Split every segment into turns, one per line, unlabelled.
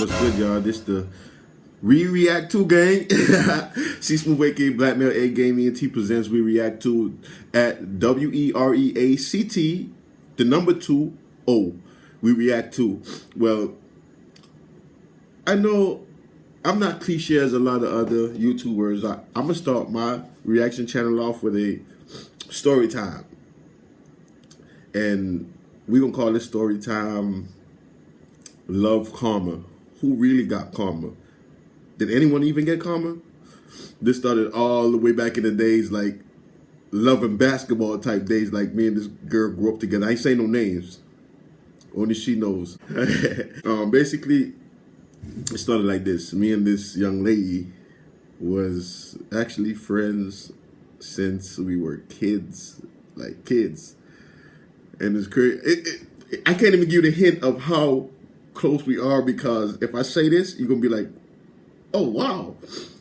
What's good, y'all? This the React to gang. C Smooth aka Blackmail A Gaming and T presents We React to at WEREACT, the number 2 O. We react to. Well, I know I'm not cliche as a lot of other YouTubers. I'm gonna start my reaction channel off with a story time, and we're gonna call this story time Love Karma. Who really got karma? Did anyone even get karma? This started all the way back in the days, like love and basketball type days. Like me and this girl grew up together. I ain't saying no names. Only she knows. Basically, it started like this. Me and this young lady was actually friends since we were kids, like kids. And it's crazy. I can't even give you the hint of how close we are, because if I say this, you're gonna be like, oh wow.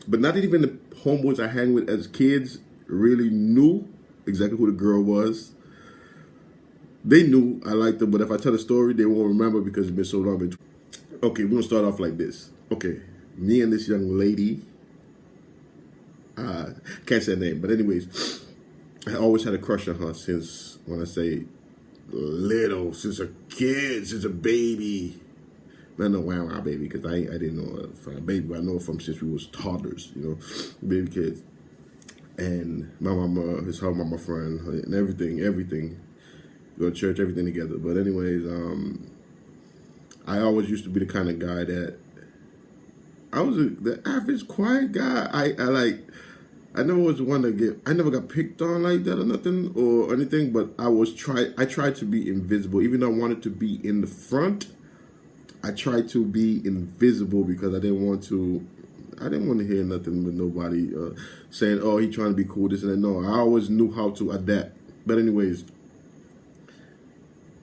But not even the homeboys I hang with as kids really knew exactly who the girl was. They knew I liked her, but if I tell the story, they won't remember because it's been so long. Okay, we're gonna start off like this. Okay, me and this young lady, can't say her name, but anyways, I always had a crush on her since, when I say little, since a kid, since a baby. Not no wow baby, because I didn't know her from a baby, but I know her from since we was toddlers, you know, baby kids. And my mama, his her mama friend, and everything. Go to church, everything together. But anyways, I always used to be the kind of guy that I was the average quiet guy. I never was one to I never got picked on like that or nothing or anything, but I tried to be invisible. Even though I wanted to be in the front, I tried to be invisible because I didn't want to hear nothing with nobody saying, oh, he trying to be cool, this and that. No, I always knew how to adapt. But anyways,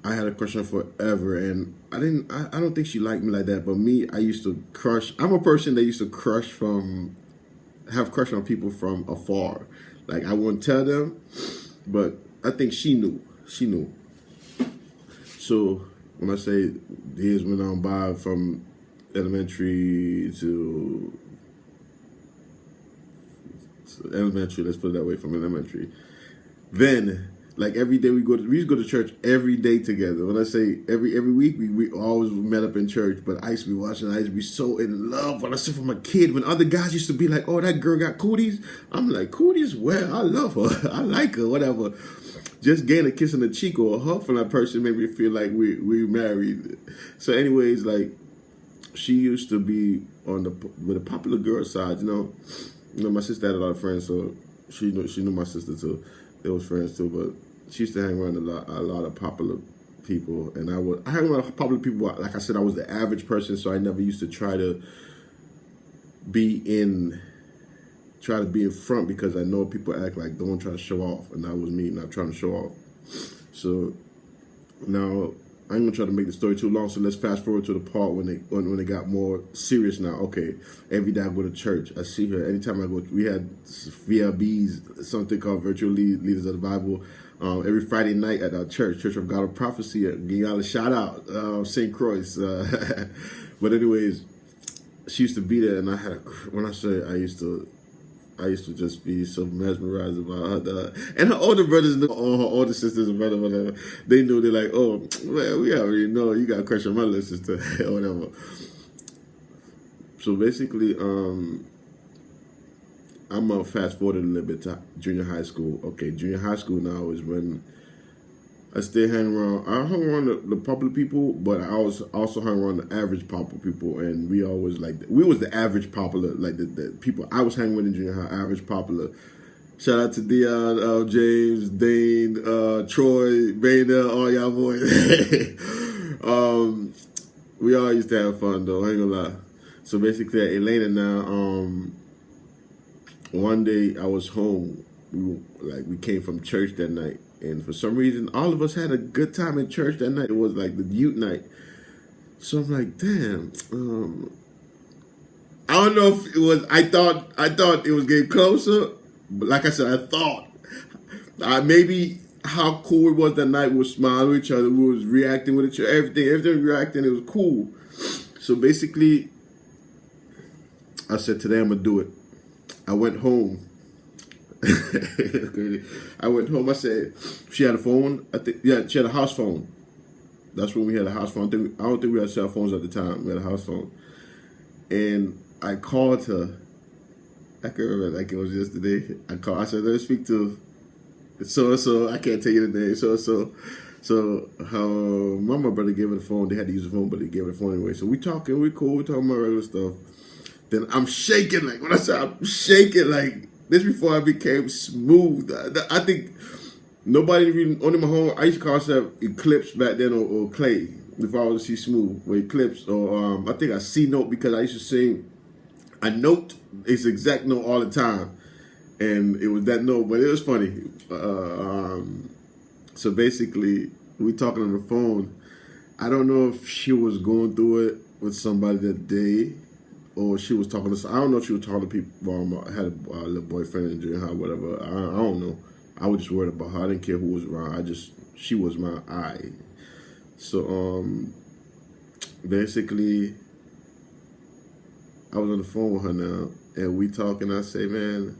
I had a crush on her forever, and I don't think she liked me like that, but me, I used to crush. I'm a person that used to have crush on people from afar. Like, I wouldn't tell them, but I think she knew. So when I say years went on by from elementary to elementary, let's put it that way, from elementary, then like every day we used to go to church every day together. When I say every week, we always met up in church. But I used to be watching, I used to be so in love when I saw from a kid. When other guys used to be like, oh, that girl got cooties, I'm like, cooties? Well, I love her. I like her, whatever. Just getting a kiss on the cheek or a hug from that person made me feel like we married. So anyways, like, she used to be on with the popular girl side, you know, my sister had a lot of friends, so she knew my sister too. They was friends too, but she used to hang around a lot of popular people, and I hang around popular people. Like I said, I was the average person, so I never used to try to be in front, because I know people act like don't try to show off, and that was me not trying to show off. So now I'm gonna try to make the story too long, so let's fast forward to the part when they got more serious now. Okay, every day I go to church, I see her. Anytime I go, we had VLBs, something called Virtual Leaders of the Bible, every Friday night at our Church of God of Prophecy. Give y'all a shout out, St. Croix. But anyways, she used to be there, and when I say I used to just be so mesmerized about her. And her older brothers knew, or her older sisters and brother, whatever. They knew, they're like, oh, well, we already know you got a crush on my little sister, or whatever. So basically, I'm going to fast forward a little bit to junior high school. Okay, junior high school now is when I still hang around. I hung around the popular people, but I also hung around the average popular people, and we always we was the average popular, like the people I was hanging with in junior high, average popular. Shout out to Dion, James, Dane, Troy, Bainer, all y'all boys. We all used to have fun though, I ain't gonna lie. So basically at Elena now, one day I was home. We came from church that night. And for some reason, all of us had a good time in church that night. It was like the youth night. So I'm like, damn. I don't know if it was. I thought it was getting closer, but like I said, I thought maybe how cool it was that night. We were smiling with each other. We was reacting with each other. Everything was reacting. It was cool. So basically, I said today I'm gonna do it. I went home. I went home. I said she had a phone. I think she had a house phone. That's when we had a house phone. I don't think we had cell phones at the time. We had a house phone, and I called her. I can remember like it was yesterday. I said, let me speak to so and so. I can't tell you the name. So and so. So my brother gave her the phone. They had to use the phone, but they gave her the phone anyway. So we talking, we cool, we talking about regular stuff. Then I'm shaking, like when I said I'm shaking, like this before I became smooth. I think nobody even only my home. I used to call myself Eclipse back then or Clay before I was see smooth or Eclipse or I think I C note because I used to sing a note. It's exact note all the time, and it was that note. But it was funny. So basically, we talking on the phone. I don't know if she was going through it with somebody that day, or she was talking to. I don't know if she was talking to people. Well, I had a little boyfriend in junior high, whatever. I don't know. I was just worried about her. I didn't care who was around. She was my eye. So basically, I was on the phone with her now, and we talking. I say, man,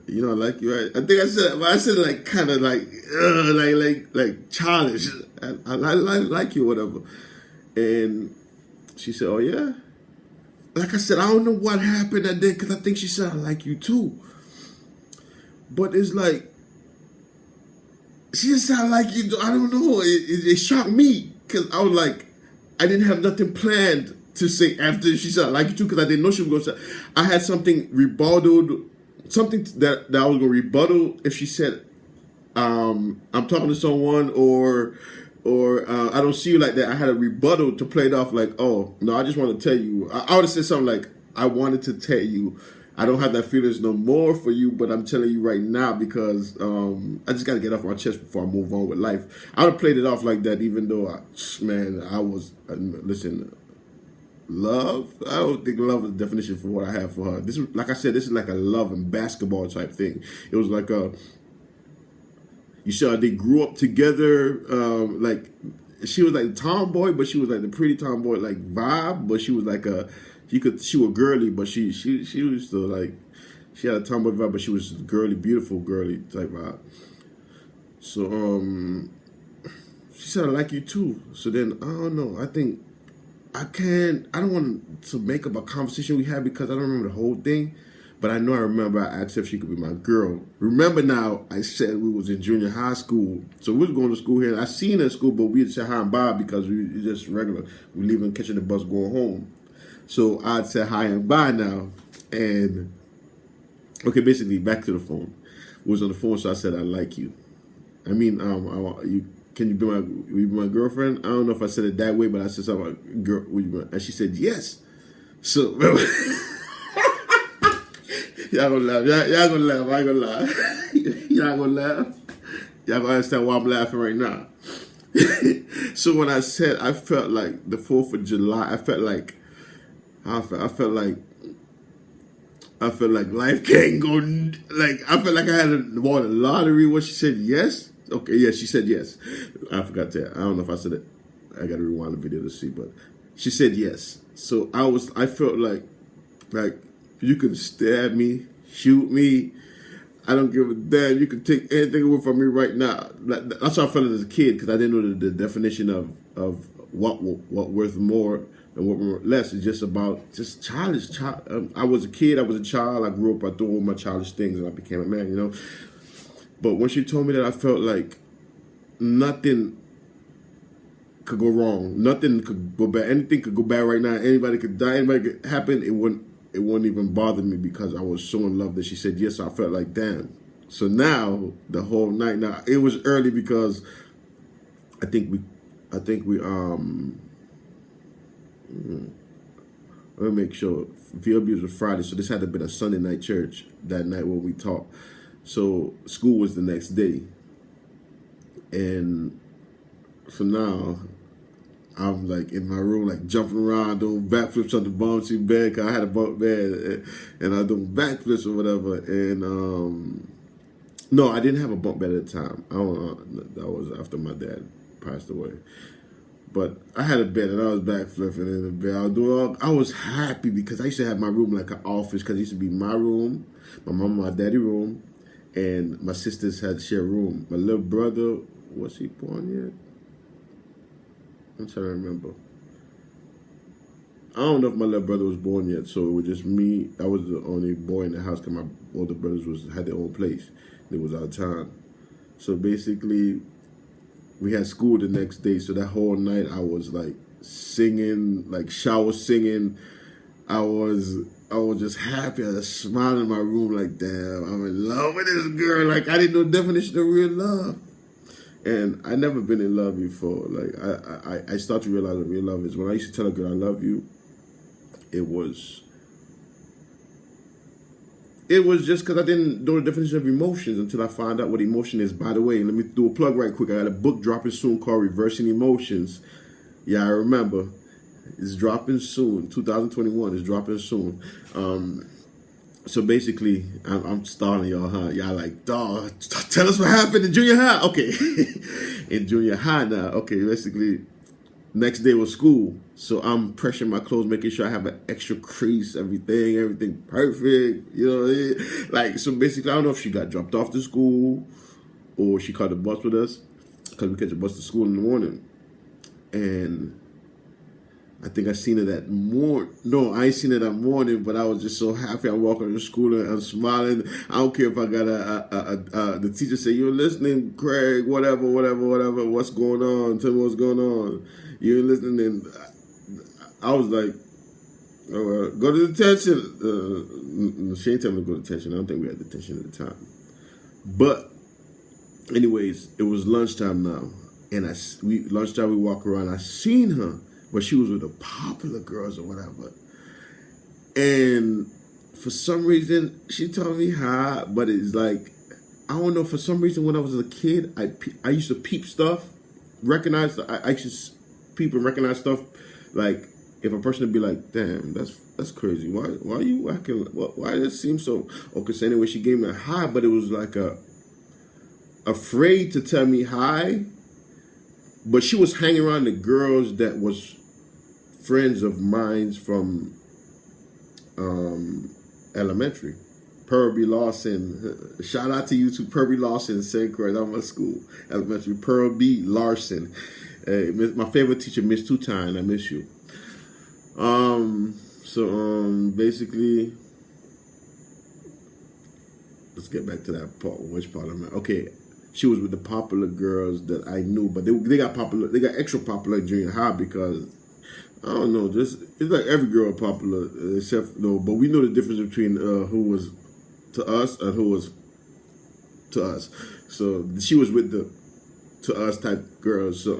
you know, I like you, right? I think I said like kind of like childish. I like you, whatever. And she said, oh yeah. Like I said, I don't know what happened that day because I think she said I like you too. But it's like she just said I like you too. I don't know. It shocked me because I was like, I didn't have nothing planned to say after she said I like you too because I didn't know she was going to say. I had something rebutted. Something that I was gonna rebuttal if she said, I'm talking to someone or I don't see you like that. I had a rebuttal to play it off like, oh no, I just want to tell you. I would have said something like, I wanted to tell you, I don't have that feelings no more for you, but I'm telling you right now because I just got to get off my chest before I move on with life. I would have played it off like that, even though I was listen. Love? I don't think love is the definition for what I have for her. This is, like I said, this is like a love and basketball type thing. It was like you saw they grew up together. Like she was like a tomboy, but she was like the pretty tomboy like vibe. But she was like she was girly, but she was still like she had a tomboy vibe, but she was girly, beautiful girly type vibe. So she said I like you too. So then I don't know. I don't want to make up a conversation we had because I don't remember the whole thing, but I know I remember I asked if she could be my girl. Remember now, I said we was in junior high school. So we was going to school here. I seen her at school, but we'd say hi and bye because we just regular. We leaving, catching the bus, going home. So I'd say hi and bye now. And, okay, basically, back to the phone. We was on the phone, so I said, I like you. I mean, can you be my girlfriend? I don't know if I said it that way, but I said something like, girl, and she said yes. So, y'all gonna laugh. Y'all gonna laugh. I ain't gonna lie. Y'all gonna laugh. Y'all gonna understand why I'm laughing right now. So when I said I felt like the 4th of July, I felt like life can't go. Like I felt like I had won a lottery when she said yes. Okay, yeah, she said yes. I forgot that. I don't know if I said it. I got to rewind the video to see, but she said yes. So I felt like you can stab me, shoot me. I don't give a damn. You can take anything away from me right now. That's how I felt as a kid because I didn't know the definition of what worth more and what worth less. It's just about just childish. I was a kid. I was a child. I grew up. I threw all my childish things, and I became a man. You know. But when she told me that, I felt like nothing could go wrong. Nothing could go bad. Anything could go bad right now. Anybody could die. Anybody could happen. It wouldn't even bother me because I was so in love that she said yes. So I felt like damn. So now the whole night. Now it was early because I think we let me make sure. VLB was a Friday, so this had to have been a Sunday night church that night when we talked. So school was the next day. And so now I'm like in my room, like jumping around, doing backflips on the bouncy bed, because I had a bunk bed, and I doing backflips or whatever. And no, I didn't have a bunk bed at the time. That was after my dad passed away. But I had a bed and I was back flipping in the bed. I was happy because I used to have my room like an office because it used to be my room, my mom, my daddy room, and my sisters had to share a room. My little brother, was he born yet? I'm trying to remember. I don't know if my little brother was born yet, so it was just me. I was the only boy in the house because my older brothers had their own place. They was out of town. So basically, we had school the next day. So that whole night, I was like singing, like shower singing. I was just happy. I was just smiling in my room like, damn, I'm in love with this girl. Like, I didn't know the definition of real love. And I never been in love before. Like, I started to realize what real love is. When I used to tell a girl I love you, it was just because I didn't know the definition of emotions until I found out what emotion is. By the way, let me do a plug right quick. I got a book dropping soon called Reversing Emotions. Yeah, I remember. It's dropping soon. 2021 is dropping soon. So basically, I'm stalling y'all, huh? Y'all like, dawg, tell us what happened in junior high. Okay. In junior high now. Okay, basically, next day was school. So I'm pressing my clothes, making sure I have an extra crease, everything perfect. You know what I mean? Like, so basically, I don't know if she got dropped off to school or she caught the bus with us because we catch a bus to school in the morning. And I think I seen her that morning. No, I ain't seen her that morning, but I was just so happy. I'm walking to school and I'm smiling. I don't care if I got the teacher say, you're listening, Craig, whatever. What's going on? Tell me what's going on. You're listening. And I was like, go to detention. She ain't telling me to go to detention. I don't think we had detention at the time. But anyways, it was lunchtime now. And lunchtime we walk around. I seen her. But she was with the popular girls or whatever. And for some reason, she told me hi, but it's like, I don't know, for some reason when I was a kid, I used to peep stuff, recognize, I used to peep and recognize stuff, like, if a person would be like, damn, that's crazy, why are you acting, why does it seem so, okay, so anyway, she gave me a hi, but it was like afraid to tell me hi, but she was hanging around the girls that was friends of mine from elementary. Pearl B. Lawson. Shout out to you to Pearl B. Lawson, St. Croix. That was my school. Elementary. Pearl B. Larson. My favorite teacher, Miss Tutine. I miss you. Basically, let's get back to that part. Which part I'm at? Okay. She was with the popular girls that I knew, but they got popular. They got extra popular in junior high because I don't know. It's like every girl popular except but we know the difference between who was to us and who was to us. So she was with the to us type girls. So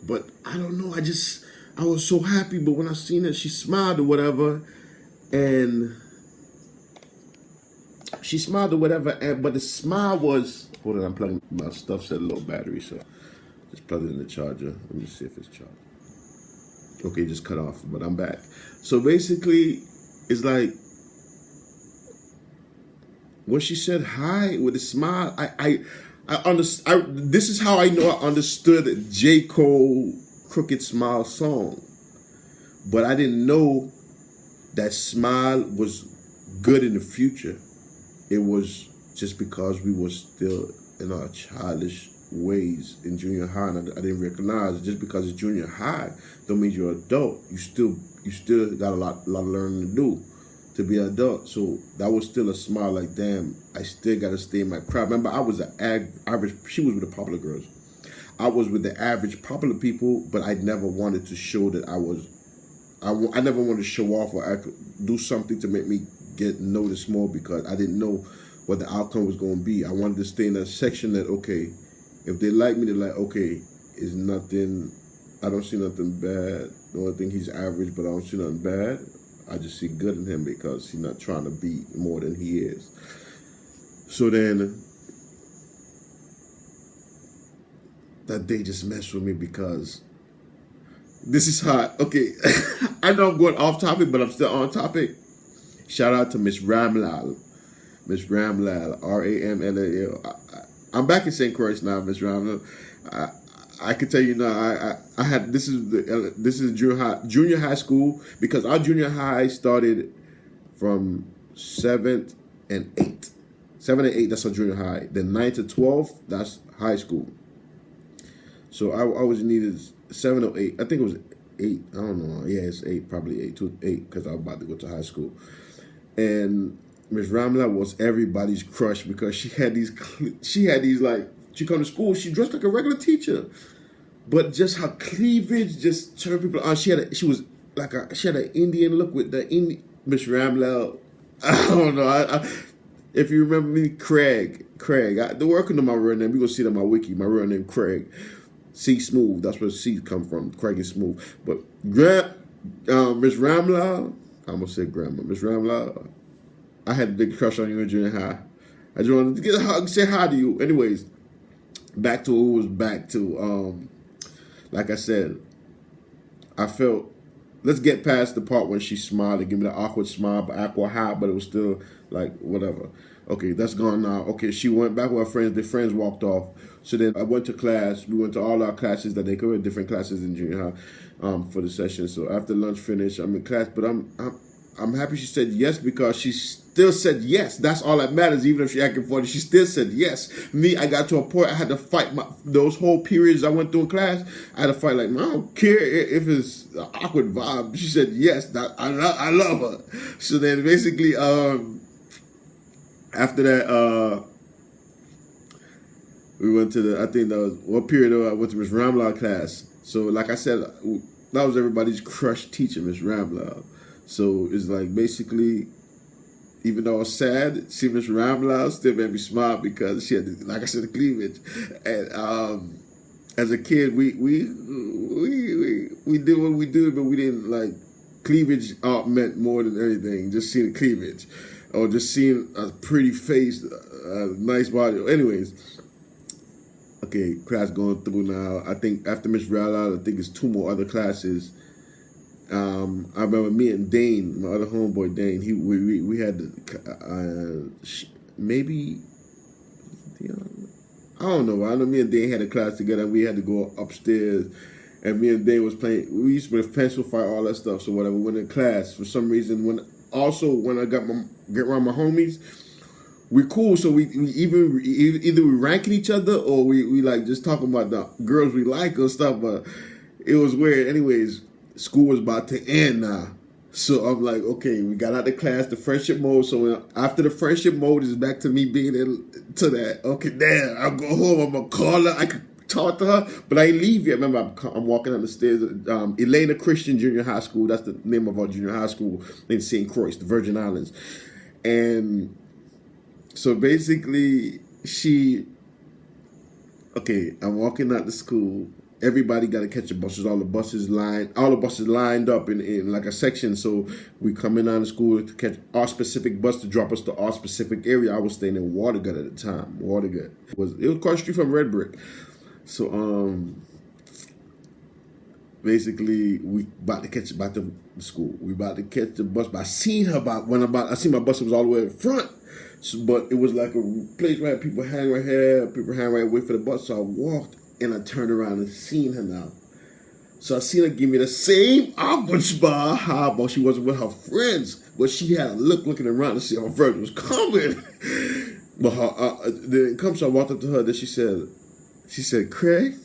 but I don't know. I was so happy. But when I seen her, she smiled or whatever, and. She smiled or whatever, but the smile was... Hold on, I'm plugging... My stuff said low battery, so... Just plug it in the charger. Let me see if it's charged. Okay, just cut off, but I'm back. So basically, it's like... When she said hi with a smile, this is how I know I understood J. Cole Crooked Smile song. But I didn't know that smile was good in the future. It was just because we were still in our childish ways in junior high, and I didn't recognize just because it's junior high don't mean you're an adult. You still got a lot of learning to do to be an adult. So that was still a smile. Like, damn, I still got to stay in my crowd. Remember, I was an average. She was with the popular girls. I was with the average popular people, but I never wanted to show that I never wanted to show off or do something to make me get noticed more because I didn't know what the outcome was going to be. I wanted to stay in that section that, okay, if they like me, they're like, okay, it's nothing, I don't see nothing bad. The only thing, he's average, but I don't see nothing bad. I just see good in him because he's not trying to be more than he is. So then, that day just messed with me because this is hot. Okay, I know I'm going off topic, but I'm still on topic. Shout out to Miss Ramlal. Miss Ramlal, Ramlal. I'm back in St. Croix now, Miss Ramlal. I can tell you now. I had this is junior high school, because our junior high started from 7th and 8th. 7 and 8, that's our junior high. Then 9 to 12, that's high school. So I was needed 7 or 8. I think it was 8. I don't know. Yeah, it's 8, probably 8 to 8, because I was about to go to high school. And Miss Ramla was everybody's crush, because she had these like, she come to school, she dressed like a regular teacher, but just her cleavage just turned people on. She had an Indian look with the Miss Ramla. I don't know. If you remember me, Craig. The working on my real name. We gonna see that on my wiki. My real name, Craig. C Smooth. That's where C come from. Craig is Smooth. But Miss Ramla. I almost said grandma. Miss Ramla. I had a big crush on you in junior high. I just wanted to get a hug, say hi to you. Anyways, back to what was back to. Like I said, I felt. Let's get past the part when she smiled and gave me the awkward smile, but awkward hot, but it was still like whatever. Okay, that's gone now. Okay, she went back with her friends. The friends walked off. So then I went to class. We went to all our classes that they could, different classes in junior high, for the session. So after lunch finished, I'm in class, but I'm happy she said yes, because she still said yes. That's all that matters. Even if she acted funny, she still said yes. Me, I got to a point I had to fight those whole periods I went through in class. I had to fight like, I don't care if it's an awkward vibe. She said yes. I love her. So then basically, after that, we went to I think that was what period I went to Miss Ramla class. So like I said, that was everybody's crush teacher, Miss Ramla. So it's like basically, even though I was sad, see Miss Ramla still made me smile, because she had, like I said, the cleavage. And as a kid, we did what we did, but we didn't like cleavage. Meant more than anything. Just seeing the cleavage, or just seeing a pretty face, a nice body. Anyways, okay, class going through now. I think after Miss Ramla, I think it's 2 more other classes. I remember me and Dane, my other homeboy Dane. We had maybe I don't know. I know me and Dane had a class together. We had to go upstairs, and me and Dane was playing. We used to play pencil fight, all that stuff. So whatever. We went in class for some reason. When I get around my homies, we're cool. So we either we ranking each other, or we like just talking about the girls we like or stuff. But it was weird. Anyways. School was about to end now. So I'm like, okay, we got out of class, the friendship mode. So after the friendship mode is back to me being to that. Okay, damn, I'll go home. I'm going to call her. I could talk to her, but I ain't leave yet. Remember, I'm walking down the stairs. Elena Christian Junior High School. That's the name of our junior high school in St. Croix, the Virgin Islands. And so basically, I'm walking out the school. Everybody got to catch the buses. All the buses lined up in like a section. So we coming out of school to catch our specific bus to drop us to our specific area. I was staying in Watergut at the time. Watergut it was across the street from Red Brick. So basically we about to catch the school. We about to catch the bus. But I seen her I seen my bus was all the way in front. So, but it was like a place where people hang right here, people hang right wait for the bus. So I walked. And I turned around and seen her now. So I seen her give me the same awkward smile, but she wasn't with her friends. But she had a looking around to see her friends was coming. But then it comes, so I walked up to her. Then she said, Craig,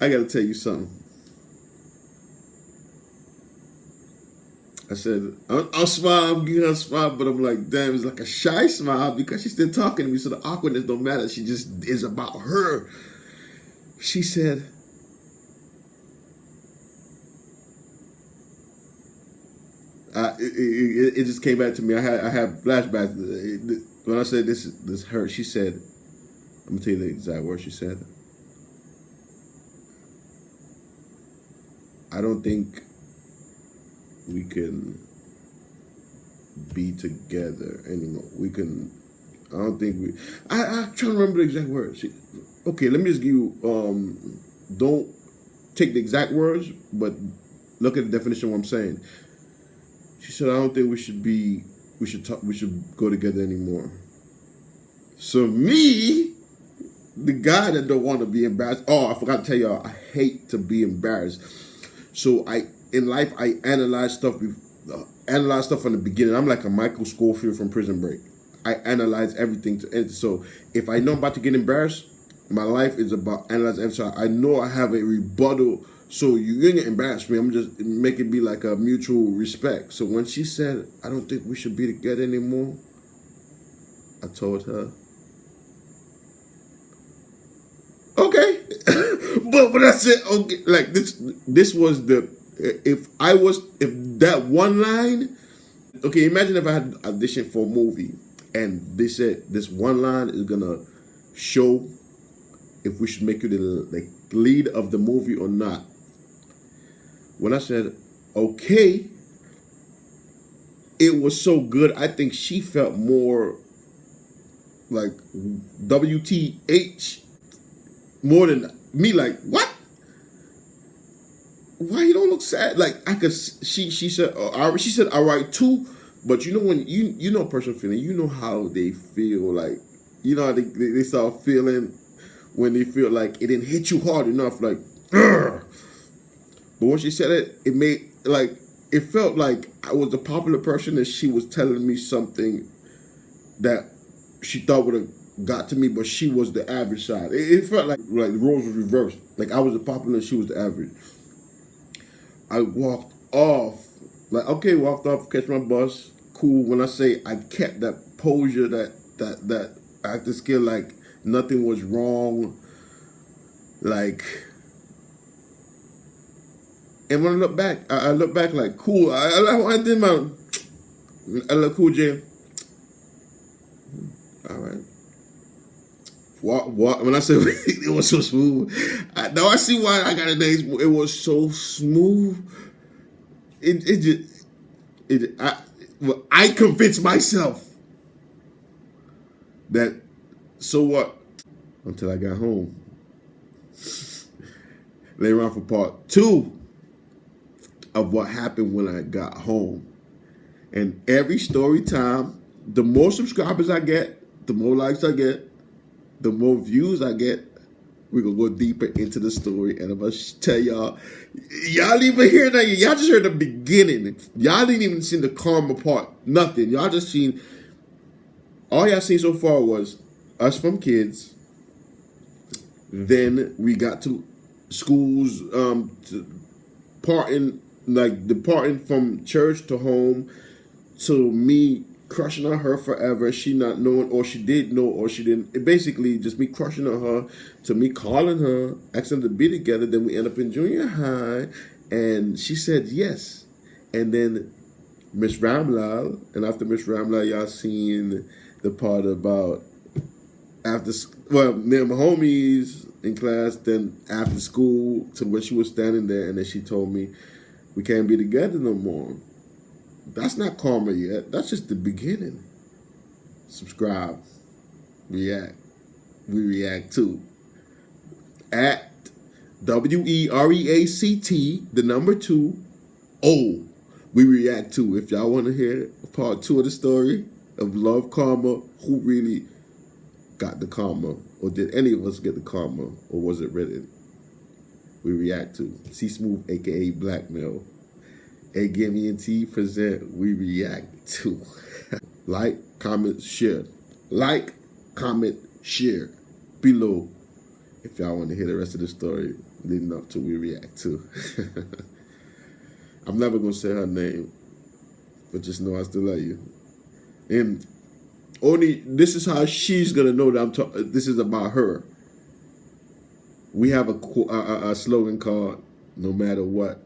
I got to tell you something. I said, I'll smile, I'm giving her a smile, but I'm like, damn, it's like a shy smile because she's still talking to me, so the awkwardness don't matter. She just is about her. She said, it just came back to me. I had flashbacks. When I said this hurt, she said, I'm going to tell you the exact words she said. I don't think we can be together anymore. I don't think I'm trying to remember the exact words. Okay, let me just give you, don't take the exact words, but look at the definition of what I'm saying. She said, I don't think we should go together anymore. So me, the guy that don't want to be embarrassed. Oh, I forgot to tell y'all, I hate to be embarrassed. So in life, I analyze stuff from the beginning. I'm like a Michael Scofield from Prison Break. I analyze everything to end. So if I know I'm about to get embarrassed, my life is about analyzing everything. So I know I have a rebuttal. So you ain't gonna embarrass me. I'm just make it be like a mutual respect. So when she said, I don't think we should be together anymore, I told her, okay. but when I said okay, like this was the if that one line, okay, imagine if I had auditioned for a movie and they said this one line is gonna show if we should make you the lead of the movie or not. When I said okay, it was so good. I think she felt more like WTH more than me. Like, what? Why you don't look sad? Like I could. She said. She said all right too. But you know when you know a person feeling, you know how they feel. Like you know how they start feeling when they feel like it didn't hit you hard enough. Like, ugh. But when she said it, it made like it felt like I was a popular person and she was telling me something that she thought would have got to me, but she was the average side. It felt like the roles were reversed. Like I was the popular and she was the average. I walked off. Like, okay, walked off, catch my bus. Cool. When I say I kept that posure, that acting skill, like nothing was wrong. Like, and when I look back, I look back like cool. I did my look cool, Jay. All right. Walk. When I said it was so smooth, now I see why I got a name. It was so smooth. I convinced myself that so what until I got home. Later on for part 2 of what happened when I got home. And every story time, the more subscribers I get, the more likes I get, the more views I get, we're going to go deeper into the story. And I'm going to tell y'all didn't even hear that. Y'all just heard the beginning. Y'all didn't even see the karma part. Nothing. Y'all just seen, all y'all seen so far was us from kids. Then we got to schools, departing from church to home, to me crushing on her forever, she not knowing, or she did know, or she didn't. It basically just me crushing on her, to me calling her, asking to be together. Then we end up in junior high, and she said yes. And then Miss Ramlal, and after Miss Ramlal, y'all seen the part about me and my homies in class, then after school, to when she was standing there, and then she told me, we can't be together no more. That's not karma yet. That's just the beginning. Subscribe. React. We react too. At WEREACT, the number 2, O. We react too. If y'all want to hear part 2 of the story of love karma, who really got the karma? Or did any of us get the karma? Or was it written? We react to. C Smooth, aka Blackmail. A Gimme and T present, we react to. Like, comment, share. Like, comment, share below if y'all want to hear the rest of the story leading up to we react to. I'm never going to say her name, but just know I still love you. And this is how she's going to know that this is about her. We have a slogan called, no matter what.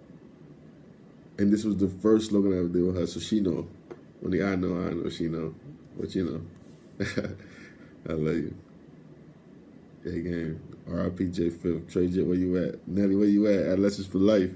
And this was the first slogan I ever did with her, so she know. Only I know she know. But you know. I love you. Hey, game. R.I.P. J. Phil. Trey J, where you at? Nelly, where you at? Adolescents for life.